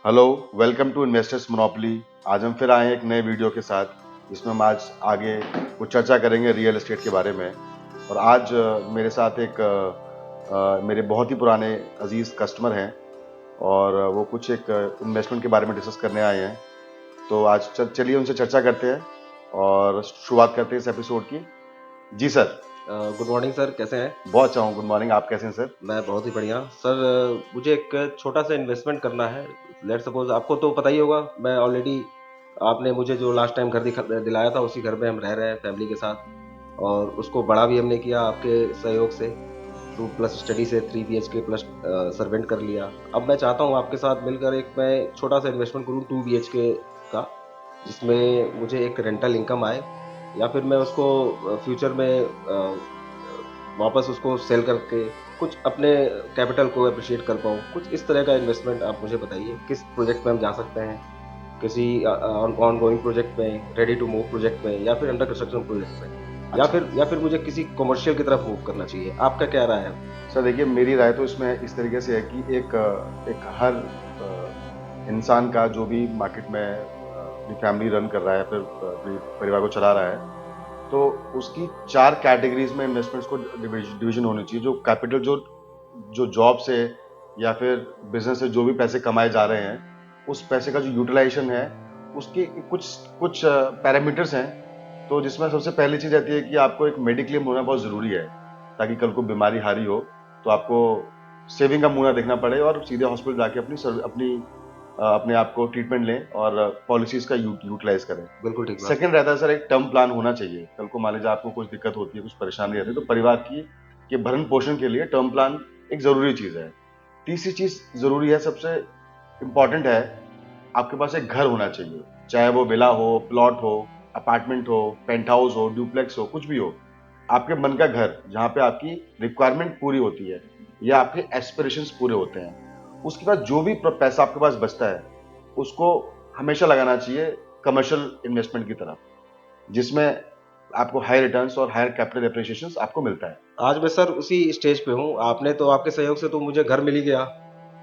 Hello, welcome to investors monopoly. आज हम फिर आए हैं एक नए वीडियो के साथ, जिसमें हम आज आगे कुछ चर्चा करेंगे रियल एस्टेट के बारे में। और आज मेरे साथ एक मेरे बहुत ही पुराने अजीज़ कस्टमर हैं और वो कुछ एक इन्वेस्टमेंट के बारे में डिस्कस करने आए हैं। तो आज चलिए उनसे चर्चा करते हैं और शुरुआत करते हैं इस एपिसोड की। जी सर। गुड मॉर्निंग सर, कैसे हैं? बहुत अच्छा हूँ, गुड मॉर्निंग। आप कैसे हैं सर? मैं बहुत ही बढ़िया सर। मुझे एक छोटा सा इन्वेस्टमेंट करना है। लेट सपोज, आपको तो पता ही होगा, मैं ऑलरेडी, आपने मुझे जो लास्ट टाइम घर दिलाया था उसी घर में हम रह रहे हैं फैमिली के साथ, और उसको बड़ा भी हमने किया आपके सहयोग से। 2+ स्टडी से 3 BHK प्लस सर्वेंट कर लिया। अब मैं चाहता हूँ आपके साथ मिलकर एक मैं छोटा सा इन्वेस्टमेंट करूँ 2 BHK का, जिसमें मुझे एक रेंटल इनकम आए, या फिर मैं उसको फ्यूचर में वापस उसको सेल करके कुछ अपने कैपिटल को अप्रिशिएट कर पाऊँ। कुछ इस तरह का इन्वेस्टमेंट आप मुझे बताइए, किस प्रोजेक्ट में हम जा सकते हैं? किसी ऑन गोइंग प्रोजेक्ट में, रेडी टू मूव प्रोजेक्ट में, या फिर अंडर कंस्ट्रक्शन प्रोजेक्ट में, अच्छा या फिर मुझे किसी कमर्शियल की तरफ मूव करना चाहिए? आपका क्या राय है? सर, देखिए मेरी राय तो इसमें इस तरीके से है कि एक हर इंसान का जो भी मार्केट में अपनी फैमिली रन कर रहा है, फिर अपने परिवार को चला रहा है, तो उसकी 4 कैटेगरीज में इन्वेस्टमेंट्स को डिवीजन होनी चाहिए। जो कैपिटल, जो जॉब से या फिर बिजनेस से जो भी पैसे कमाए जा रहे हैं, उस पैसे का जो यूटिलाइजेशन है, उसके कुछ कुछ पैरामीटर्स हैं। तो जिसमें सबसे पहली चीज़ आती है कि आपको एक मेडिक्लेम होना बहुत ज़रूरी है, ताकि कल को बीमारी हारी हो तो आपको सेविंग का मुंह ना देखना पड़े और सीधे हॉस्पिटल जाके अपने आप को ट्रीटमेंट लें और पॉलिसीज का यूटिलाइज करें। बिल्कुल ठीक बात। सेकंड रहता है सर, एक टर्म प्लान होना चाहिए। कल को मान लीजिए आपको कुछ दिक्कत होती है, कुछ परेशानी रहती है, तो परिवार की के भरण पोषण के लिए टर्म प्लान एक ज़रूरी चीज़ है। तीसरी चीज़ ज़रूरी है, सबसे इम्पॉर्टेंट है, आपके पास एक घर होना चाहिए। चाहे वो विला हो, प्लॉट हो, अपार्टमेंट हो, पेंट हाउस हो, डुप्लेक्स हो, कुछ भी हो। आपके मन का घर जहाँ पे आपकी रिक्वायरमेंट पूरी होती है या आपके एस्पिरेशंस पूरे होते हैं। उसके बाद जो भी पैसा आपके पास बचता है, उसको हमेशा लगाना चाहिए कमर्शियल इन्वेस्टमेंट की तरफ, जिसमें आपको हाई रिटर्न्स और हायर कैपिटल एप्रिसिएशन आपको मिलता है। आज मैं सर उसी स्टेज पे हूँ। आपने तो, आपके सहयोग से तो मुझे घर मिल ही गया,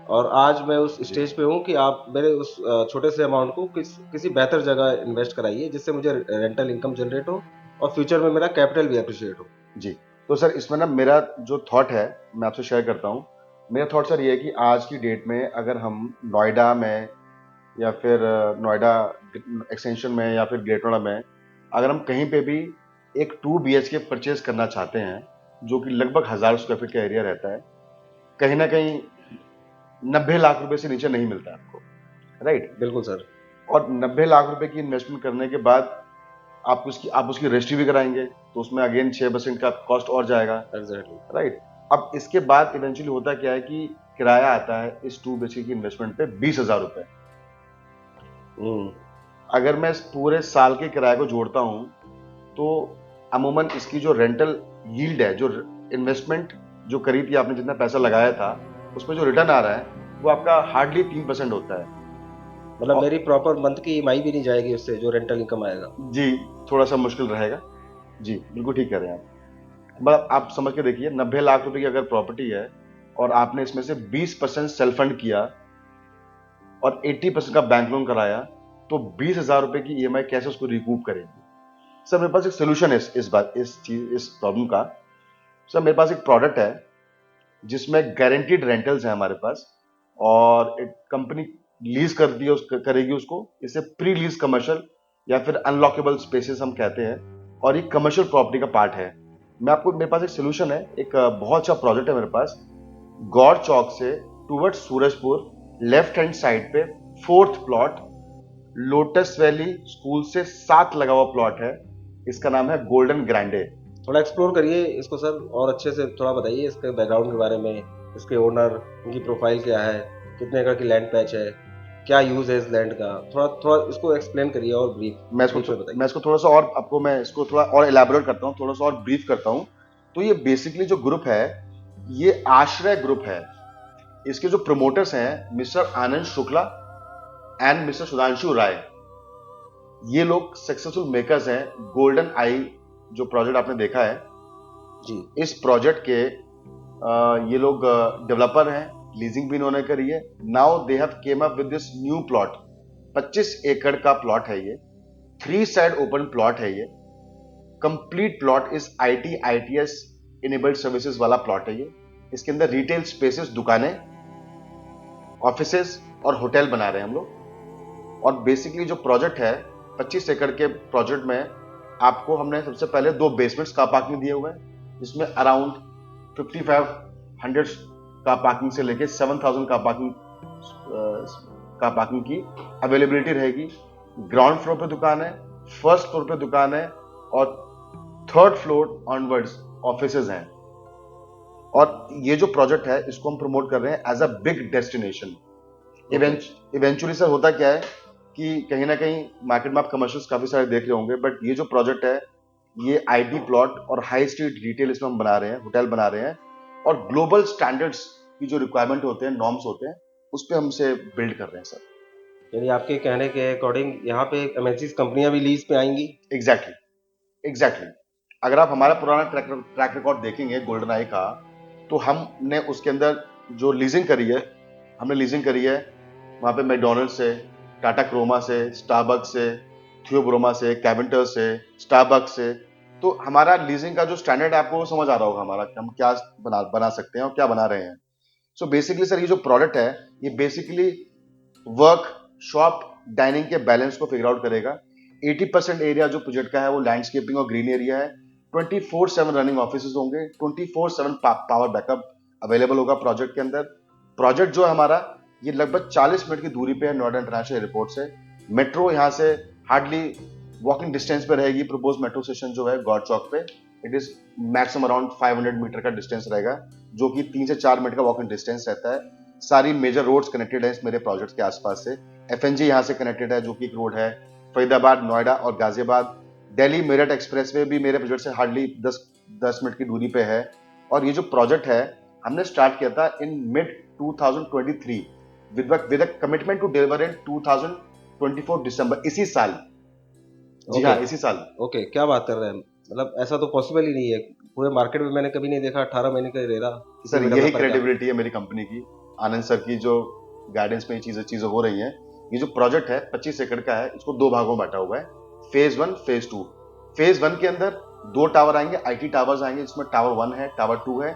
और आज मैं उस जी स्टेज पे हूँ कि आप मेरे उस छोटे से अमाउंट को किसी बेहतर जगह इन्वेस्ट कराइए, जिससे मुझे रेंटल इनकम जनरेट हो और फ्यूचर में मेरा कैपिटल भी अप्रिशिएट हो। जी। तो सर, इसमें ना मेरा जो थॉट है, मैं आपसे शेयर करता हूँ। मेरा थॉट सर ये है कि आज की डेट में अगर हम नोएडा में या फिर नोएडा एक्सटेंशन में या फिर ग्रेटर नोएडा में अगर हम कहीं पे भी एक 2 BHK परचेज करना चाहते हैं, जो कि लगभग 1000 स्क्वायर फीट का एरिया रहता है, कहीं ना कहीं 90 लाख रुपए से नीचे नहीं मिलता है आपको, राइट? बिल्कुल सर। और 90 लाख रुपए की इन्वेस्टमेंट करने के बाद आप उसकी रजिस्ट्री भी कराएंगे, तो उसमें अगेन 6% का कॉस्ट और जाएगा, एग्जैक्टली। राइट? अब इसके बाद इवेंचुअली होता क्या है कि किराया आता है इस 2 BHK की इन्वेस्टमेंट पे 20,000 रुपए। हम्म। अगर मैं इस पूरे साल के किराए को जोड़ता हूं, तो अमूमन इसकी जो रेंटल यील्ड है, जो इन्वेस्टमेंट जो करी थी आपने, जितना पैसा लगाया था, उसमें जो रिटर्न आ रहा है, वो आपका हार्डली 3% होता है। मतलब और मेरी प्रॉपर मंथ की ईएमआई भी नहीं जाएगी उससे, जो रेंटल इनकम आएगा? जी, थोड़ा सा मुश्किल रहेगा। जी, बिल्कुल ठीक कह रहे हैं आप। मतलब आप समझ के देखिए, 90 लाख रुपए की अगर प्रॉपर्टी है और आपने इसमें से 20% सेल्फ फंड किया और 80% का बैंक लोन कराया, तो 20,000 रुपए की ईएमआई कैसे उसको रिकूप करेंगे? सर, मेरे पास एक सोल्यूशन है इस प्रॉब्लम का। सर, मेरे पास एक प्रोडक्ट है जिसमें गारंटीड रेंटल्स है हमारे पास, और एक कंपनी लीज करती है, करेगी उसको। इसे प्री लीज कमर्शियल या फिर अनलॉकेबल स्पेसेस हम कहते हैं, और ये कमर्शियल प्रॉपर्टी का पार्ट है। मेरे पास एक सोल्यूशन है, एक बहुत अच्छा प्रोजेक्ट है मेरे पास। गौर चौक से towards Surajpur, left hand side पे, fourth plot, Lotus Valley School से साथ लगा हुआ प्लॉट है। इसका नाम है गोल्डन ग्रैंडे। थोड़ा एक्सप्लोर करिए इसको सर, और अच्छे से थोड़ा बताइए इसके बैकग्राउंड के बारे में। इसके ओनर, उनकी प्रोफाइल क्या है, कितने एकड़ की लैंड पैच है, क्या यूज है इस लैंड का? थोड़ा थोड़ा इसको एक्सप्लेन करिए, और ब्रीफ में बताइए। मैं इसको थोड़ा सा और आपको मैं इसको थोड़ा और एलैबोरेट करता हूँ, थोड़ा सा और ब्रीफ करता हूँ। तो ये बेसिकली जो ग्रुप है, ये आश्रय ग्रुप है। इसके जो प्रमोटर्स हैं, mister Anand Shukla and mister Sudhanshu Rai, ये लोग सक्सेसफुल मेकर्स हैं। गोल्डन आई जो प्रोजेक्ट आपने देखा है, जी। इस प्रोजेक्ट के ये लोग डेवलपर हैं लीजिंग भी इन्होंने करी है। Now they have came up with this new plot. 25 एकड़ का प्लॉट है ये, 3 साइड ओपन प्लॉट है ये। कंप्लीट प्लॉट इस आईटी आईटीएस इनेबल्ड सर्विसेज वाला प्लॉट है ये। इसके अंदर रिटेल स्पेसेस, दुकानें, ऑफिसेस और होटल बना रहे हैं हम लोग। और बेसिकली जो प्रोजेक्ट है 25 एकड़ के प्रोजेक्ट में आपको हमने सबसे पहले 2 बेसमेंट्स कार पार्किंग दिए हुए हैं, जिसमें अराउंड 5500 कार पार्किंग से लेके 7000 कार पार्किंग की अवेलेबिलिटी रहेगी। ग्राउंड फ्लोर पे दुकान है, फर्स्ट फ्लोर पे दुकान है और थर्ड फ्लोर ऑनवर्ड्स ऑफिसेज हैं। और ये जो प्रोजेक्ट है इसको हम प्रमोट कर रहे हैं as a big destination. Eventually sir होता क्या है कि कहीं ना कहीं मार्केट में आप कमर्शियल्स काफी सारे देख रहे होंगे, बट ये जो प्रोजेक्ट है ये आईटी प्लॉट और हाई स्ट्रीट रिटेल इसमें हम बना रहे हैं, होटल बना रहे हैं। और ग्लोबल स्टैंडर्ड्स की जो रिक्वायरमेंट होते हैं, नॉर्म्स होते हैं, उस पर हमसे बिल्ड कर रहे हैं सर। यानी आपके कहने के अकॉर्डिंग यहाँ पे एमएनसीज कंपनियां भी लीज पे आएंगी। एग्जैक्टली। अगर आप हमारा पुराना ट्रैक रिकॉर्ड देखेंगे गोल्डन आई का, तो हमने उसके अंदर जो लीजिंग करी है, हमने लीजिंग करी है वहाँ पे मैकडोनल्ड्स से, टाटा क्रोमा से, स्टारबक्स से, थियोब्रोमा से, कैवेंटर से, स्टारबक्स से। तो हमारा लीजिंग का जो स्टैंडर्ड है आपको समझ आ रहा होगा हमारा कि हम क्या बना सकते हैं और क्या बना रहे हैं। सो बेसिकली सर ये जो प्रोडक्ट है ये बेसिकली वर्क शॉप डाइनिंग के बैलेंस को फिगर आउट करेगा। 80% एरिया जो प्रोजेक्ट का है वो लैंडस्केपिंग और ग्रीन एरिया है। 24/7 रनिंग ऑफिस होंगे, 24/7 पावर बैकअप अवेलेबल होगा प्रोजेक्ट के अंदर। प्रोजेक्ट जो है हमारा ये लगभग 40 मिनट की दूरी पे है नोएडा इंटरनेशनल एयरपोर्ट से। मेट्रो यहाँ से हार्डली वॉकिंग डिस्टेंस पे रहेगी। प्रपोज मेट्रो स्टेशन जो है गौड़ चौक पे, it is maximum around 500 meter का डिस्टेंस रहेगा, जो कि 3 से 4 मिनट का वॉकिंग डिस्टेंस रहता है। सारी मेजर रोड्स कनेक्टेड है इस मेरे प्रोजेक्ट के आसपास से। एफएनजी यहाँ से कनेक्टेड है, जो कि एक रोड है। फरीदाबाद, नोएडा और गाजियाबाद, दिल्ली मेरठ एक्सप्रेसवे भी मेरे प्रोजेक्ट से हार्डली 10 मिनट की दूरी पे है। और ये जो प्रोजेक्ट है हमने स्टार्ट किया था in mid 2023 with a commitment to deliver in 2024 December, इसी साल। जी हाँ, इसी साल। ओके, क्या बात कर रहे हैं, मतलब ऐसा तो पॉसिबल ही नहीं है। पूरे मार्केट में मैंने कभी नहीं देखा 18 महीने का रेरा किसी सर भी यही डेवलपर का। क्रेडिबिलिटी है मेरी कंपनी की, आनंद सर की जो गाइडेंस में ये चीजें हो रही हैं। ये जो प्रोजेक्ट है 25 एकड़ का है, इसको 2 भागों में बांटा हुआ है, फेज 1, फेज 2। फेज 1 के अंदर 2 टावर आएंगे, आईटी टावर्स आएंगे, जिसमें टावर 1 है, टावर 2 है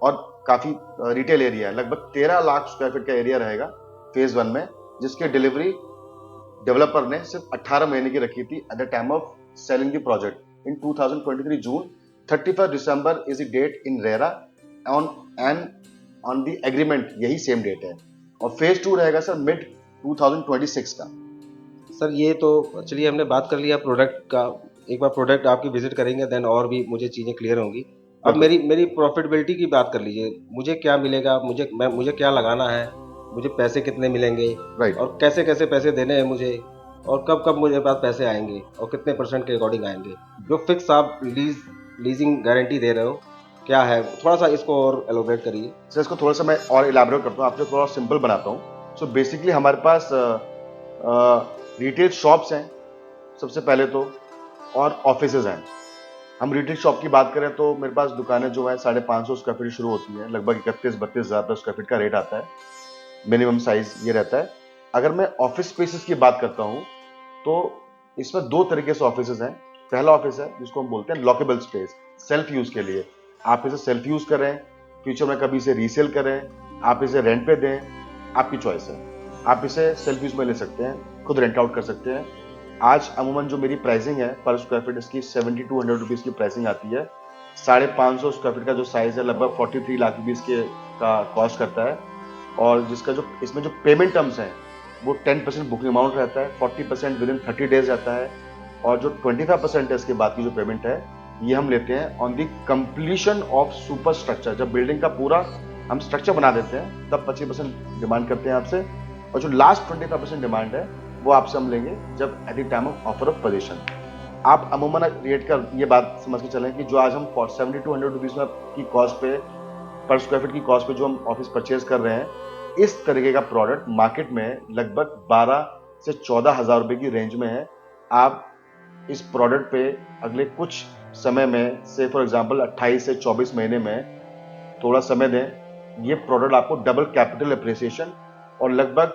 और काफी रिटेल एरिया है। लगभग 13 लाख स्क्वायर फीट का एरिया रहेगा फेज 1 में, जिसकी डिलीवरी डेवलपर ने सिर्फ 18 महीने की रखी थी at the time of selling the project in 2023 June. 31 December is the date in RERA on the agreement, यही सेम डेट है। और फेज 2 रहेगा सर मिड 2026 का। सर ये तो चलिए हमने बात कर लिया प्रोडक्ट का। एक बार प्रोडक्ट आपकी विजिट करेंगे देन और भी मुझे चीज़ें क्लियर होंगी। अब मेरी प्रॉफिटेबिलिटी की बात कर लीजिए। मुझे क्या मिलेगा, मुझे क्या लगाना है, मुझे पैसे कितने मिलेंगे, राइट। और कैसे कैसे पैसे देने हैं मुझे, और कब कब मुझे पास पैसे आएंगे और कितने परसेंट के अकॉर्डिंग आएंगे। जो फिक्स आप लीजिंग गारंटी दे रहे हो क्या है, थोड़ा सा इसको और एलोबरेट करिए। सर इसको थोड़ा सा मैं और इलाबोरेट करता हूँ, आपको थोड़ा सिंपल बनाता हूँ। सो बेसिकली हमारे पास रिटेल शॉप्स हैं सबसे पहले तो, और ऑफिसेज हैं। हम रिटेल शॉप की बात करें तो मेरे पास दुकानें जो है 550 स्क्वायर फीट शुरू होती हैं, लगभग 31-32 हज़ार स्क्वायर फीट का रेट आता है, मिनिमम साइज ये रहता है। अगर मैं ऑफिस स्पेसेस की बात करता हूँ तो इसमें 2 तरीके से ऑफिसेज हैं। पहला ऑफिस है जिसको हम बोलते हैं लॉकेबल स्पेस, सेल्फ यूज के लिए। आप इसे सेल्फ यूज करें, फ्यूचर में कभी इसे रीसेल करें, आप इसे रेंट पे दें, आपकी चॉइस है। आप इसे सेल्फ यूज में ले सकते हैं, खुद रेंट आउट कर सकते हैं। आज अमूमन जो मेरी प्राइसिंग है पर स्क्वायर फीट, इसकी 7200 रुपीज की प्राइसिंग आती है। 550 स्क्वायर फीट का जो साइज है लगभग 43 लाख रुपीज के का कॉस्ट करता है। और जिसका जो इसमें जो पेमेंट टर्म्स हैं वो 10% बुकिंग अमाउंट रहता है, 40% विद इन 30 डेज रहता है, और जो 25% है इसके बाद की जो पेमेंट है ये हम लेते हैं on the completion of super structure. जब बिल्डिंग का पूरा हम स्ट्रक्चर बना देते हैं तब 25% डिमांड करते हैं आपसे, और जो लास्ट 25% डिमांड है वो आपसे हम लेंगे जब eight the time of offer of position. आप अमूमन रेट का ये बात समझ के चलें कि जो आज हम 7200 रुपीज में की कॉस्ट पे, पर स्क्वायर फीट की कॉस्ट पे जो हम ऑफिस परचेज कर रहे हैं, इस तरीके का प्रोडक्ट मार्केट में लगभग 12 से 14 हज़ार रुपए की रेंज में है। आप इस प्रोडक्ट पे अगले कुछ समय में, से फॉर एग्जांपल 28 से 24 महीने में, थोड़ा समय दें, ये प्रोडक्ट आपको डबल कैपिटल अप्रिसिएशन और लगभग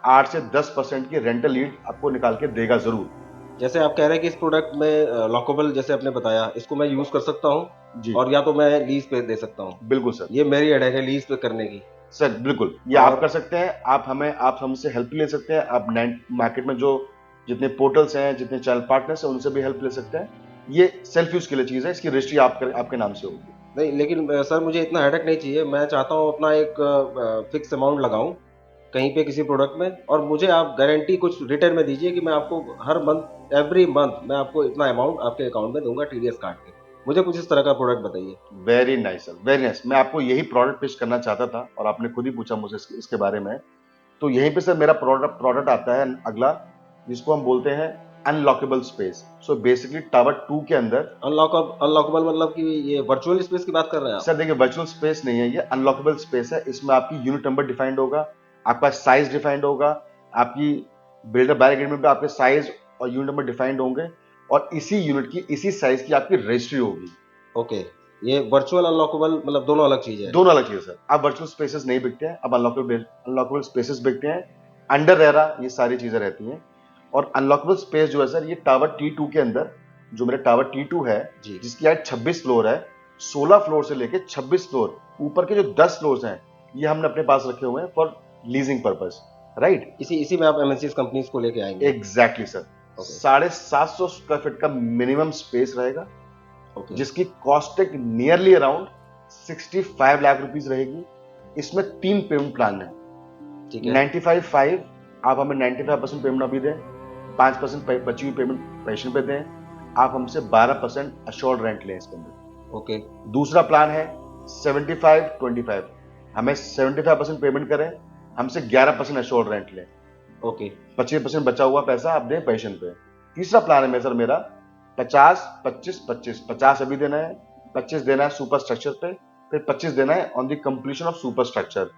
8 से 10% की रेंटल लीड आपको निकाल के देगा जरूर। जैसे आप कह रहे हैं कि इस प्रोडक्ट में लॉकेबल, जैसे आपने बताया, इसको मैं यूज कर सकता हूँ जी और या तो मैं लीज पे दे सकता हूँ। बिल्कुल सर। ये मेरी हेडेक है लीज पे करने की। सर बिल्कुल ये आप और कर सकते हैं, आप हमसे हेल्प ले सकते हैं, आप मार्केट में जो जितने पोर्टल्स हैं, जितने चैनल पार्टनर्स हैं, उनसे भी हेल्प ले सकते हैं। ये सेल्फ यूज के लिए चीज है, इसकी रजिस्ट्री आपके नाम से होगी। नहीं, लेकिन सर मुझे इतना हेडेक नहीं चाहिए। मैं चाहता हूँ अपना एक फिक्स अमाउंट लगाऊं कहीं पे किसी प्रोडक्ट में, और मुझे आप गारंटी कुछ रिटर्न में दीजिए कि मैं आपको हर मंथ, एवरी मंथ मैं आपको इतना अमाउंट आपके अकाउंट में दूंगा टीडीएस काट के। मुझे कुछ इस तरह का प्रोडक्ट बताइए। Very nice sir, very nice. मैं आपको यही प्रोडक्ट पिच करना चाहता था और आपने खुद ही पूछा मुझे इसके बारे में। तो यहीं पे सर मेरा प्रोडक्ट प्रोडक्ट आता है अगला, जिसको हम बोलते हैं अनलॉकेबल स्पेस। सो बेसिकली टावर 2 के अंदर। अनलॉकेबल मतलब कि ये वर्चुअल स्पेस की बात कर रहे हैं आप? सर देखिए, वर्चुअल स्पेस नहीं है, ये अनलॉकेबल स्पेस है। इसमें आपकी यूनिट नंबर डिफाइंड होगा, आपका साइज डिफाइंड होगा, आपकी बिल्डर बाय एग्रीमेंट पे आपके साइज और यूनिट नंबर डिफाइंड होंगे, और इसी यूनिट की, इसी साइज की आपकी रजिस्ट्री होगी। ओके, ये वर्चुअल अनलॉकेबल मतलब दोनों अलग चीज है? दोनों अलग चीज है सर। अब वर्चुअल स्पेसेस नहीं बिकते हैं, अब अनलॉकेबल स्पेसेस बिकते हैं। अंडर रेरा ये सारी चीजें रहती हैं। और अनलॉकेबल स्पेस जो है सर, ये टावर T2 के अंदर, जो मेरा टावर T2 है, जी। जिसकी हाइट 26 फ्लोर है, 16 फ्लोर से लेके 26 फ्लोर ऊपर के जो 10 फ्लोर्स हैं, ये हमने अपने पास रखे हुए हैं फॉर लीजिंग पर्पस। राइट, इसी इसी में आप एमएनसीज कंपनीज को लेके आएंगे? Exactly sir. Okay. 750 square feet का मिनिमम स्पेस रहेगा, ओके। जिसकी costing nearly around 65 lakh rupees रहेगी। इसमें 3 पेमेंट प्लान है। ठीक है। 95/5 आप हमें 95% पेमेंट अभी दें, 5% बची हुई पेमेंट पेशन पे दें, आप हमसे 12% अश्योर्ड रेंट लें इसके अंदर। ओके। दूसरा प्लान है 75/25, हमें 75% पेमेंट करें, हमसे 11% अश्योर्ड रेंट लें, ओके। 25% बचा हुआ पैसा आप दें पेशन पे। तीसरा प्लान है सर मेरा 50/25/25, 50 अभी देना है, 25 देना है सुपर स्ट्रक्चर पे, फिर 25 देना है on the completion of super structure.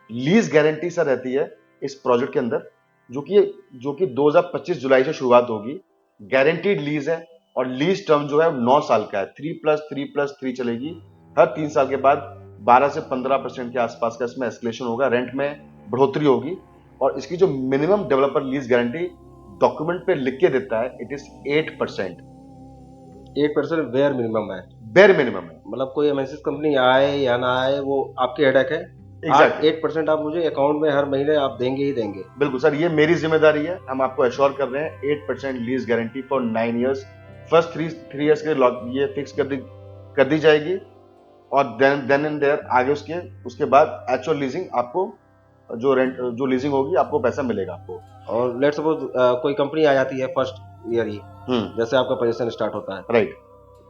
Lease guarantee sir रहती है इस प्रोजेक्ट के अंदर, जो कि 2025 जुलाई से शुरुआत होगी। गारंटीड लीज है, और लीज टर्म जो है 9 साल का है, 3+3+3 चलेगी। हर 3 साल के बाद 12 से 15% के आसपास का इसमें एस्केलेशन होगा, रेंट में बढ़ोतरी होगी। और इसकी जो minimum developer lease guarantee document पे लिख के देता है, इट इज 8%। 8% वेयर मिनिमम है? बेर मिनिमम है। मतलब कोई एमएनसीज कंपनी आए या ना आए, वो आपकी हेडेक है। एग्जैक्टली 8% आप मुझे अकाउंट में हर महीने आप देंगे ही देंगे? बिल्कुल सर, ये मेरी जिम्मेदारी है। हम आपको एश्योर कर रहे हैं 8% lease guarantee for 9 years. First three years के ये फिक्स कर दी जाएगी, और देन एंड देयर आगे उसके बाद एक्चुअल लीजिंग आपको, जो लीजिंग होगी आपको पैसा मिलेगा आपको। और लेट सपोज कोई कंपनी आ जाती है फर्स्ट ईयर ही, जैसे आपका पोजीशन स्टार्ट होता है, राइट।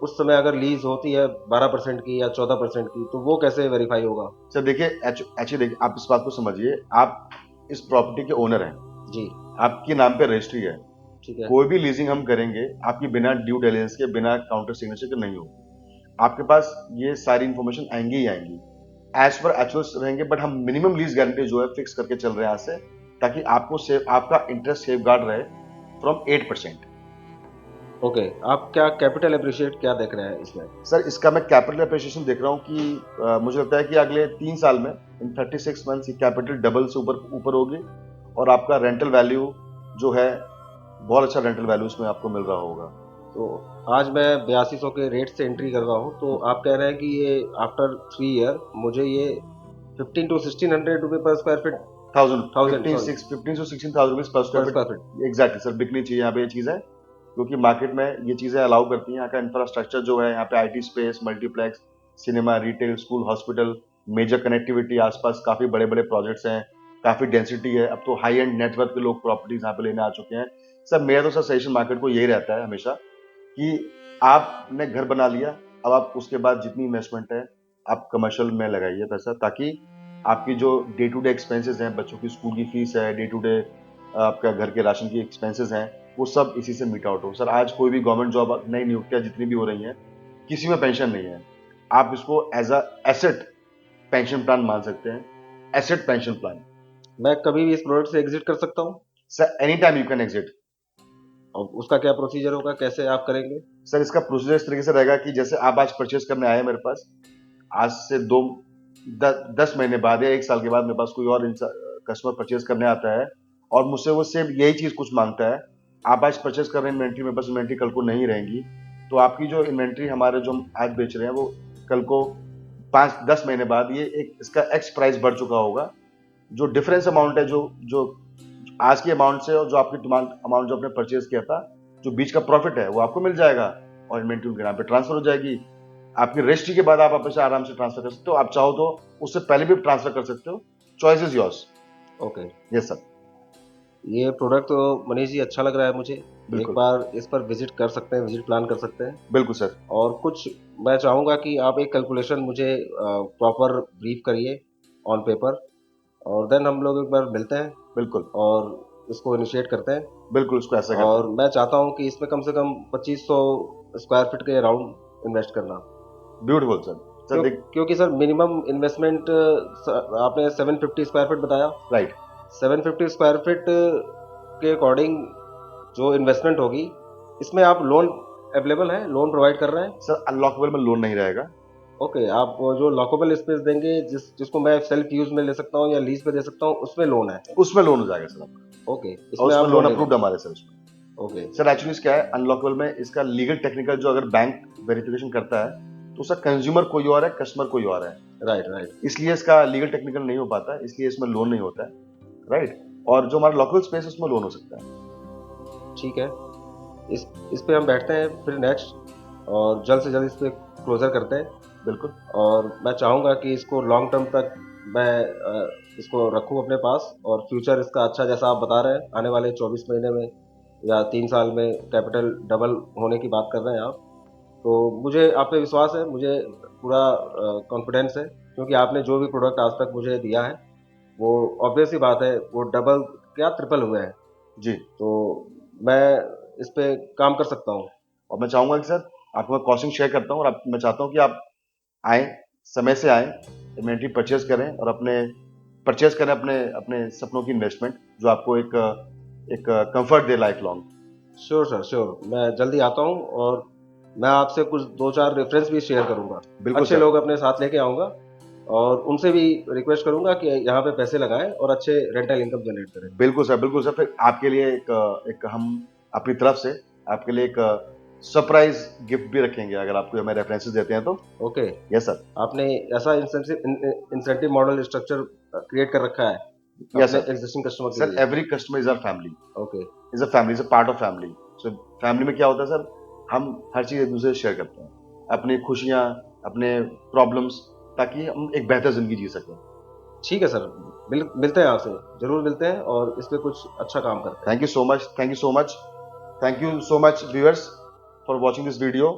उस समय अगर लीज होती है 12% की या 14% की, तो वो कैसे वेरीफाई होगा? सर देखिए, एक्चुअली देखिए, आप इस बात को समझिए, आप इस प्रॉपर्टी के ओनर हैं, जी। आपके नाम पे रजिस्ट्री है। ठीक है। कोई भी लीजिंग हम करेंगे आपकी बिना ड्यू डिलिजेंस के, बिना काउंटर सिग्नेचर के नहीं होगी। आपके पास ये सारी इंफॉर्मेशन आएंगी ही आएंगी, एज पर एक्चुअल रहेंगे, बट हम मिनिमम लीज गारंटी जो है फिक्स करके चल रहे हैं आज से, ताकि आपका इंटरेस्ट सेफ गार्ड रहे फ्रॉम 8%। ओके, आप क्या कैपिटल अप्रिशिएट क्या देख रहे हैं इसमें? सर इसका मैं कैपिटल अप्रिशिएशन देख रहा हूँ कि मुझे लगता है कि अगले 3 साल में, इन 36 मंथ्स, की कैपिटल डबल से ऊपर ऊपर होगी, और आपका रेंटल वैल्यू जो है, बहुत अच्छा रेंटल वैल्यू इसमें आपको मिल रहा होगा। तो आज मैं 8200 के रेट से एंट्री कर रहा हूँ, तो आप कह रहे हैं कि ये आफ्टर 3 ईयर मुझे ये 15 to 1600 रुपये पर square feet, 15 to 16,000 rupees per पर square square feet? Feet exactly sir, bikini चाहिए यहाँ पे ये चीज़ है, क्योंकि मार्केट में ये चीज़ें अलाउ करती हैं। यहाँ का इंफ्रास्ट्रक्चर जो है, यहाँ पे IT space, multiplex, cinema, retail, school, hospital, major connectivity, आसपास काफ़ी बड़े बड़े प्रोजेक्ट्स हैं, काफ़ी डेंसिटी है। अब तो हाई एंड नेटवर्क के लोग प्रॉपर्टीज यहाँ पे लेने आ चुके हैं। सर मेरा तो सर सजेशन मार्केट को यही रहता है हमेशा, कि आपने घर बना लिया, अब आप उसके बाद जितनी इन्वेस्टमेंट है आप कमर्शियल में लगाइए पैसा, ताकि आपकी जो डे टू डे एक्सपेंसेस हैं, बच्चों की स्कूल की फीस है, डे टू डे आपका घर के राशन की एक्सपेंसेस हैं, वो सब इसी से मीट आउट हो। सर आज कोई भी गवर्नमेंट जॉब, नई नियुक्तियां जितनी भी हो रही हैं, किसी में पेंशन नहीं है। आप इसको as a asset pension plan मान सकते हैं, एसेट पेंशन प्लान। मैं कभी भी इस प्रोडक्ट से एग्जिट कर सकता हूँ? Sir any time you can exit. और उसका क्या प्रोसीजर होगा, कैसे आप करेंगे? सर इसका प्रोसीजर इस तरीके से रहेगा कि जैसे आप आज परचेज करने आए मेरे पास, आज से 10 महीने बाद या 1 साल के बाद मेरे पास कोई और कस्टमर परचेज करने आता है और मुझसे वो सेम यही चीज़ कुछ मांगता है, आप आज परचेज कर रहे हैं इन्वेंट्री, मेरे पास इन्वेंट्री कल को नहीं रहेंगी, तो आपकी जो इन्वेंट्री हमारे जो हम आज बेच रहे हैं वो कल को 5-10 महीने बाद ये एक इसका एक्स प्राइस बढ़ चुका होगा। जो डिफरेंस अमाउंट है जो आज की अमाउंट से और जो आपकी डिमांड अमाउंट जो आपने परचेज किया था, जो बीच का प्रॉफिट है वो आपको मिल जाएगा और इन्वेंट्री उनके नाम पे ट्रांसफर हो जाएगी। आपकी रजिस्ट्री के बाद आप पैसा आराम से ट्रांसफर कर सकते हो, आप चाहो तो उससे पहले भी ट्रांसफर कर सकते हो, choice is yours. Okay, yes sir. ये प्रोडक्ट तो मनीष जी अच्छा लग रहा है मुझे। एक बिल्कुल बार इस पर विजिट कर सकते हैं, विजिट प्लान कर सकते हैं। बिल्कुल सर। और कुछ मैं चाहूँगा कि आप एक कैलकुलेशन मुझे प्रॉपर ब्रीफ करिए ऑन पेपर, और देन हम लोग एक बार मिलते हैं बिल्कुल और इसको इनिशिएट करते हैं। बिल्कुल उसको ऐसा करते और मैं चाहता हूँ कि इसमें कम से कम 2500 स्क्वायर फीट के अराउंड इन्वेस्ट करना, हैं। Beautiful sir. सर देख, क्योंकि सर मिनिमम इन्वेस्टमेंट आपने 750 स्क्वायर फीट बताया। राइट, 750 स्क्वायर फीट के अकॉर्डिंग जो इन्वेस्टमेंट होगी, इसमें आप लोन अवेलेबल है, लोन प्रोवाइड कर रहे हैं? सर अनलॉकेबल में लोन नहीं रहेगा। ओके, आप वो जो लॉकेबल स्पेस देंगे जिसको मैं सेल्फ यूज में ले सकता हूँ या लीज पे दे सकता हूँ, उसमें लोन है? उसमें लोन हो जाएगा सर आपका। ओके, और इसमें उसमें आप लोन लोन अप्रूव्ड हमारे सर उसमें। ओके सर एक्चुअली क्या है, अनलॉकेबल में इसका लीगल टेक्निकल जो अगर बैंक वेरिफिकेशन करता है तो उसका कंज्यूमर कोई और है, कस्टमर कोई और है, राइट राइट, इसलिए इसका लीगल टेक्निकल नहीं हो पाता है, इसलिए इसमें लोन नहीं होता है। राइट, और जो हमारा लॉकल स्पेस है उसमें लोन हो सकता है। ठीक है। इस पे हम बैठते हैं फिर नेक्स्ट, और जल्द से जल्द इस पे क्लोजर करते हैं। बिल्कुल और मैं चाहूँगा कि इसको लॉन्ग टर्म तक मैं इसको रखूँ अपने पास, और फ्यूचर इसका अच्छा, जैसा आप बता रहे हैं, आने वाले 24 महीने में या 3 साल में कैपिटल डबल होने की बात कर रहे हैं आप, तो मुझे आप पे विश्वास है, मुझे पूरा कॉन्फिडेंस है, क्योंकि आपने जो भी प्रोडक्ट आज तक मुझे दिया है वो ऑब्वियस ही बात है, वो डबल क्या ट्रिपल हुए हैं। जी। तो मैं इस पे काम कर सकता हूँ। और मैं चाहूंगा कि सर आपको मैं कॉस्टिंग शेयर करता हूँ, और मैं चाहता हूँ कि आप आए, समय से आए, इन्वेंट्री परचेज करें और परचेज करें अपने अपने सपनों की इन्वेस्टमेंट जो आपको एक कंफर्ट दे life long. Sure sir, sure, मैं जल्दी आता हूँ, और मैं आपसे कुछ 2-4 रेफरेंस भी शेयर करूँगा। बिल्कुल अच्छे सर। लोग अपने साथ लेके आऊँगा, और उनसे भी रिक्वेस्ट करूँगा कि यहाँ पे पैसे लगाएं और अच्छे रेंटल इनकम जनरेट करें। बिल्कुल सर, बिल्कुल सर। फिर आपके लिए एक हम अपनी तरफ से आपके लिए एक सरप्राइज गिफ्ट भी रखेंगे अगर आपको हमें रेफरेंसेस देते हैं तो। Okay, yes sir. आपने ऐसा इंसेंटिव मॉडल स्ट्रक्चर क्रिएट कर रखा है यस अपने सर। एग्जिस्टिंग कस्टमर के सर लिए? Every customer is our family, okay, is a family, is a part of family. So family में क्या होता है सर, हम हर चीज़ एक दूसरे से शेयर करते हैं, अपनी खुशियाँ, अपने प्रॉब्लम्स, ताकि हम एक बेहतर जिंदगी जी सकें। ठीक है सर, मिलते हैं आपसे, जरूर मिलते हैं, और इस पे कुछ अच्छा काम करते हैं। Thank you so much, thank you so much, thank you so much viewers for watching this video.